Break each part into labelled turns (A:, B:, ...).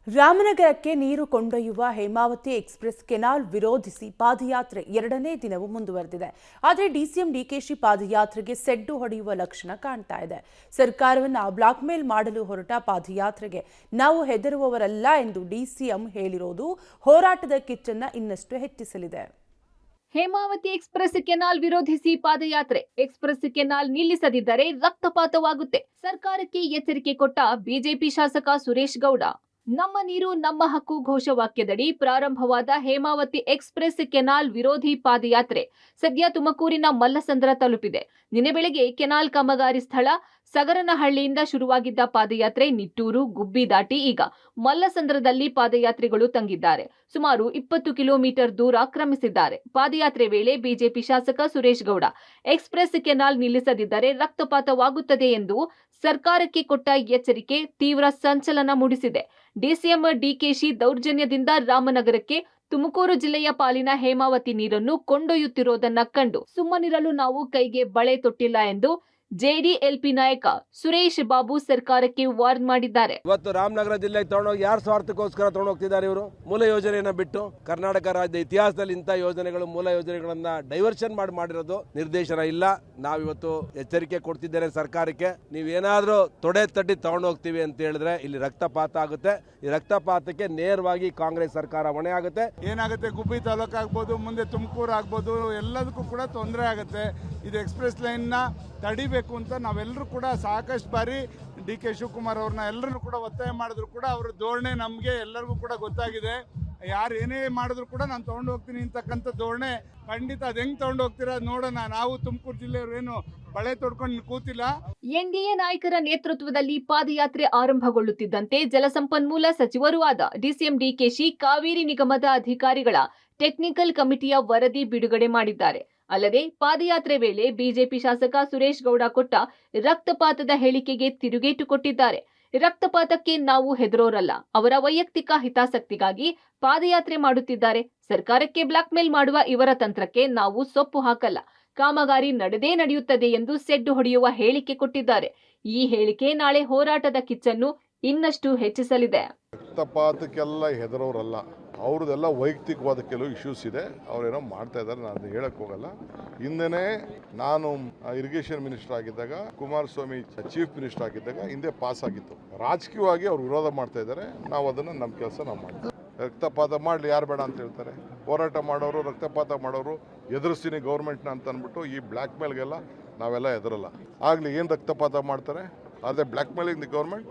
A: ರಾಮನಗರಕ್ಕೆ ನೀರು ಕೊಂಡೊಯ್ಯುವ Hemavathi express canal ವಿರೋಧಿಸಿ ಪಾದಯಾತ್ರೆ ಎರಡನೇ ದಿನವೂ ಮುಂದುವರೆದಿದೆ. ಆದರೆ ಡಿಸಿಎಂ ಡಿಕೆಶಿ ಪಾದಯಾತ್ರೆಗೆ ಸೆಡ್ಡು ಹೊಡೆಯುವ ಲಕ್ಷಣ ಕಾಣ್ತಾ ಇದೆ. ಸರ್ಕಾರವನ್ನು ಬ್ಲಾಕ್ಮೇಲ್ ಮಾಡಲು ಹೊರಟ ಪಾದಯಾತ್ರೆಗೆ ನಾವು ಹೆದರುವವರಲ್ಲ ಎಂದು ಡಿಸಿಎಂ ಹೇಳಿರೋದು ಹೋರಾಟದ ಕಿಚ್ಚನ್ನ ಇನ್ನಷ್ಟು ಹೆಚ್ಚಿಸಲಿದೆ.
B: ಹೇಮಾವತಿ ಎಕ್ಸ್‌ಪ್ರೆಸ್ ಕೆನಾಲ್ ವಿರೋಧಿಸಿ ಪಾದಯಾತ್ರೆ. ಎಕ್ಸ್‌ಪ್ರೆಸ್ ಕೆನಾಲ್ ನಿಲ್ಲಿಸದಿದ್ದರೆ ರಕ್ತಪಾತವಾಗುತ್ತೆ. ಸರ್ಕಾರಕ್ಕೆ ಎಚ್ಚರಿಕೆ ಕೊಟ್ಟ ಬಿಜೆಪಿ ಶಾಸಕ ಸುರೇಶ್ ಗೌಡ. ನಮ್ಮ ನೀರು ನಮ್ಮ ಹಕ್ಕು ಘೋಷವಾಕ್ಯದಡಿ ಪ್ರಾರಂಭವಾದ ಹೇಮಾವತಿ ಎಕ್ಸ್‌ಪ್ರೆಸ್ ಕೆನಾಲ್ ವಿರೋಧಿ ಪಾದಯಾತ್ರೆ ಸದ್ಯ ತುಮಕೂರಿನ ಮಲ್ಲಸಂದ್ರ ತಲುಪಿದೆ. ನಿನ್ನೆ ಬೆಳಗ್ಗೆ ಕೆನಾಲ್ ಕಾಮಗಾರಿ ಸ್ಥಳ ಸಗರನಹಳ್ಳಿಯಿಂದ ಶುರುವಾಗಿದ್ದ ಪಾದಯಾತ್ರೆ ನಿಟ್ಟೂರು, ಗುಬ್ಬಿ ದಾಟಿ ಈಗ ಮಲ್ಲಸಂದ್ರದಲ್ಲಿ ಪಾದಯಾತ್ರಿಗಳು ತಂಗಿದ್ದಾರೆ. ಸುಮಾರು 20 ಕಿಲೋಮೀಟರ್ ದೂರ ಕ್ರಮಿಸಿದ್ದಾರೆ. ಪಾದಯಾತ್ರೆ ವೇಳೆ ಬಿಜೆಪಿ ಶಾಸಕ ಸುರೇಶ್ ಗೌಡ ಎಕ್ಸ್‌ಪ್ರೆಸ್ ಕೆನಾಲ್ ನಿಲ್ಲಿಸದಿದ್ದರೆ ರಕ್ತಪಾತವಾಗುತ್ತದೆ ಎಂದು ಸರ್ಕಾರಕ್ಕೆ ಕೊಟ್ಟ ಎಚ್ಚರಿಕೆ ತೀವ್ರ ಸಂಚಲನ ಮೂಡಿಸಿದೆ. ಡಿಸಿಎಂ ಡಿಕೆಶಿ ದೌರ್ಜನ್ಯದಿಂದ ರಾಮನಗರಕ್ಕೆ ತುಮಕೂರು ಜಿಲ್ಲೆಯ ಪಾಲಿನ ಹೇಮಾವತಿ ನೀರನ್ನು ಕೊಂಡೊಯ್ಯುತ್ತಿರೋದನ್ನ ಕಂಡು ಸುಮ್ಮನಿರಲು ನಾವು ಕೈಗೆ ಬಳೆ ತೊಟ್ಟಿಲ್ಲ ಎಂದು ಜೆಡಿಎಲ್ಪಿ ನಾಯಕ ಸುರೇಶ್ ಬಾಬು ಸರ್ಕಾರಕ್ಕೆ ವಾರ್ನ್ ಮಾಡಿದ್ದಾರೆ.
C: ಇವತ್ತು ರಾಮನಗರ ಜಿಲ್ಲೆಗೆ ತಗೊಂಡೋಗಿ ಯಾರು ಸ್ವಾರ್ಥಕ್ಕೋಸ್ಕರ ತಗೊಂಡೋಗ್ತಿದ್ದಾರೆ ಇವರು? ಮೂಲ ಯೋಜನೆಯನ್ನ ಬಿಟ್ಟು ಕರ್ನಾಟಕ ರಾಜ್ಯದ ಇತಿಹಾಸದಲ್ಲಿ ಇಂಥ ಯೋಜನೆಗಳು ಮೂಲ ಯೋಜನೆಗಳನ್ನ ಡೈವರ್ಷನ್ ಮಾಡಿರೋದು ನಿರ್ದೇಶನ ಇಲ್ಲ. ನಾವಿವತ್ತು ಎಚ್ಚರಿಕೆ ಕೊಡ್ತಿದ್ದೇನೆ ಸರ್ಕಾರಕ್ಕೆ, ನೀವೇನಾದ್ರೂ ತೊಡೆ ತಟ್ಟಿ ತಗೊಂಡೋಗ್ತೀವಿ ಅಂತ ಹೇಳಿದ್ರೆ ಇಲ್ಲಿ ರಕ್ತಪಾತ ಆಗುತ್ತೆ. ಈ ರಕ್ತಪಾತಕ್ಕೆ ನೇರವಾಗಿ ಕಾಂಗ್ರೆಸ್ ಸರ್ಕಾರ ಹೊಣೆ ಆಗುತ್ತೆ.
D: ಏನಾಗುತ್ತೆ, ಗುಬ್ಬಿ ತಾಲೂಕು ಆಗ್ಬೋದು, ಮುಂದೆ ತುಮಕೂರು ಆಗ್ಬೋದು, ಎಲ್ಲದಕ್ಕೂ ಕೂಡ ತೊಂದರೆ ಆಗುತ್ತೆ. ಇದು ಎಕ್ಸ್‌ಪ್ರೆಸ್ ಲೈನ್ನ ತಡಿಬೇಕು ಅಂತ ನಾವೆಲ್ಲರೂ ಕೂಡ ಸಾಕಷ್ಟು ಬಾರಿ ಡಿ.ಕೆ. ಶಿವಕುಮಾರ್ ಅವ್ರನ್ನ ಎಲ್ಲರನ್ನು ಕೂಡ ಒತ್ತಾಯ ಮಾಡಿದ್ರು ಕೂಡ ಅವ್ರ ಧೋರಣೆ ನಮಗೆ ಎಲ್ಲರಿಗೂ ಕೂಡ ಗೊತ್ತಾಗಿದೆ. ಯಾರು ಏನೇ ಮಾಡಿದ್ರು ಕೂಡ ನಾನು ತೊಗೊಂಡು ಹೋಗ್ತೀನಿ ಅಂತಕ್ಕಂಥ ಧೋರಣೆ ಖಂಡಿತ. ಅದು ಹೆಂಗೆ ತೊಗೊಂಡು ಹೋಗ್ತೀರಾ ನೋಡೋಣ. ನಾವು ತುಮಕೂರು ಜಿಲ್ಲೆಯವ್ರೇನು ಬಳೆ ತೊಡ್ಕೊಂಡು ಕೂತಿಲ್ಲ.
B: ಎನ್ಡಿಎ ನಾಯಕರ ನೇತೃತ್ವದಲ್ಲಿ ಪಾದಯಾತ್ರೆ ಆರಂಭಗೊಳ್ಳುತ್ತಿದ್ದಂತೆ ಜಲಸಂಪನ್ಮೂಲ ಸಚಿವರೂ ಆದ ಡಿಸಿಎಂ ಡಿಕೆಶಿ ಕಾವೇರಿ ನಿಗಮದ ಅಧಿಕಾರಿಗಳ ಟೆಕ್ನಿಕಲ್ ಕಮಿಟಿಯ ವರದಿ ಬಿಡುಗಡೆ ಮಾಡಿದ್ದಾರೆ. ಅಲ್ಲದೆ ಪಾದಯಾತ್ರೆ ವೇಳೆ ಬಿಜೆಪಿ ಶಾಸಕ ಸುರೇಶ್ ಗೌಡ ಕೊಟ್ಟ ರಕ್ತಪಾತದ ಹೇಳಿಕೆಗೆ ತಿರುಗೇಟು ಕೊಟ್ಟಿದ್ದಾರೆ. ರಕ್ತಪಾತಕ್ಕೆ ನಾವು ಹೆದರೋರಲ್ಲ, ಅವರ ವೈಯಕ್ತಿಕ ಹಿತಾಸಕ್ತಿಗಾಗಿ ಪಾದಯಾತ್ರೆ ಮಾಡುತ್ತಿದ್ದಾರೆ. ಸರ್ಕಾರಕ್ಕೆ ಬ್ಲಾಕ್ಮೇಲ್ ಮಾಡುವ ಇವರ ತಂತ್ರಕ್ಕೆ ನಾವು ಸೊಪ್ಪು ಹಾಕಲ್ಲ. ಕಾಮಗಾರಿ ನಡೆಯುತ್ತದೆ ಎಂದು ಸೆಡ್ಡು ಹೊಡೆಯುವ ಹೇಳಿಕೆ ಕೊಟ್ಟಿದ್ದಾರೆ. ಈ ಹೇಳಿಕೆ ನಾಳೆ ಹೋರಾಟದ ಕಿಚ್ಚನ್ನು ಇನ್ನಷ್ಟು ಹೆಚ್ಚಿಸಲಿದೆ.
E: ರಕ್ತಪಾತಕ್ಕೆಲ್ಲ ಹೆದರೋರಲ್ಲ, ಅವ್ರದ್ದೆಲ್ಲ ವೈಯಕ್ತಿಕವಾದ ಕೆಲವು ಇಶ್ಯೂಸ್ ಇದೆ. ಅವರೇನೋ ಮಾಡ್ತಾ ಇದ್ದಾರೆ, ನಾನು ಹೇಳಕ್ ಹೋಗಲ್ಲ. ಹಿಂದೆನೇ ನಾನು ಇರಿಗೇಷನ್ ಮಿನಿಸ್ಟರ್ ಆಗಿದ್ದಾಗ, ಕುಮಾರಸ್ವಾಮಿ ಚೀಫ್ ಮಿನಿಸ್ಟರ್ ಆಗಿದ್ದಾಗ ಹಿಂದೆ ಪಾಸ್ ಆಗಿತ್ತು. ರಾಜಕೀಯವಾಗಿ ಅವ್ರು ವಿರೋಧ ಮಾಡ್ತಾ ಇದ್ದಾರೆ. ನಾವು ಅದನ್ನು ನಮ್ಮ ಕೆಲಸ ನಾವು ಮಾಡ್ತೀವಿ. ರಕ್ತಪಾತ ಮಾಡಲಿ, ಯಾರು ಬೇಡ ಅಂತ ಹೇಳ್ತಾರೆ? ಹೋರಾಟ ಮಾಡೋರು, ರಕ್ತಪಾತ ಮಾಡೋರು ಎದುರಿಸ್ತೀನಿ ಗೌರ್ಮೆಂಟ್ನ ಅಂತ ಅಂದ್ಬಿಟ್ಟು ಈ ಬ್ಲ್ಯಾಕ್ ಮೇಲ್ಗೆಲ್ಲ ನಾವೆಲ್ಲ ಎದುರಲ್ಲ. ಆಗಲಿ, ಏನು ರಕ್ತಪಾತ ಮಾಡ್ತಾರೆ? ಅದೇ ಬ್ಲ್ಯಾಕ್ ಮೇಲಿಂಗ್ ದಿ ಗೌರ್ಮೆಂಟ್.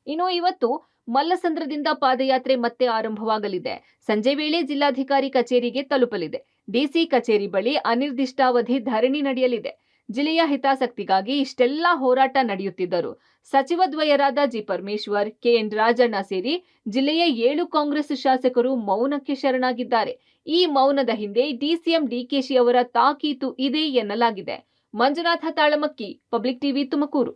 B: ಇನ್ನು ಇವತ್ತು ಮಲ್ಲಸಂದ್ರದಿಂದ ಪಾದಯಾತ್ರೆ ಮತ್ತೆ ಆರಂಭವಾಗಲಿದೆ. ಸಂಜೆ ವೇಳೆ ಜಿಲ್ಲಾಧಿಕಾರಿ ಕಚೇರಿಗೆ ತಲುಪಲಿದೆ. ಡಿಸಿ ಕಚೇರಿ ಬಳಿ ಅನಿರ್ದಿಷ್ಟಾವಧಿ ಧರಣಿ ನಡೆಯಲಿದೆ. ಜಿಲ್ಲೆಯ ಹಿತಾಸಕ್ತಿಗಾಗಿ ಇಷ್ಟೆಲ್ಲಾ ಹೋರಾಟ ನಡೆಯುತ್ತಿದ್ದರು ಸಚಿವದ್ವಯರಾದ ಜಿ ಪರಮೇಶ್ವರ್, ಕೆಎನ್ ರಾಜಣ್ಣ ಸೇರಿ ಜಿಲ್ಲೆಯ 7 ಕಾಂಗ್ರೆಸ್ ಶಾಸಕರು ಮೌನಕ್ಕೆ ಶರಣಾಗಿದ್ದಾರೆ. ಈ ಮೌನದ ಹಿಂದೆ ಡಿಸಿಎಂ ಡಿಕೆಶಿ ಅವರ ತಾಕೀತು ಇದೆ ಎನ್ನಲಾಗಿದೆ. Manjunath Talamakki, public TV, Tumakuru.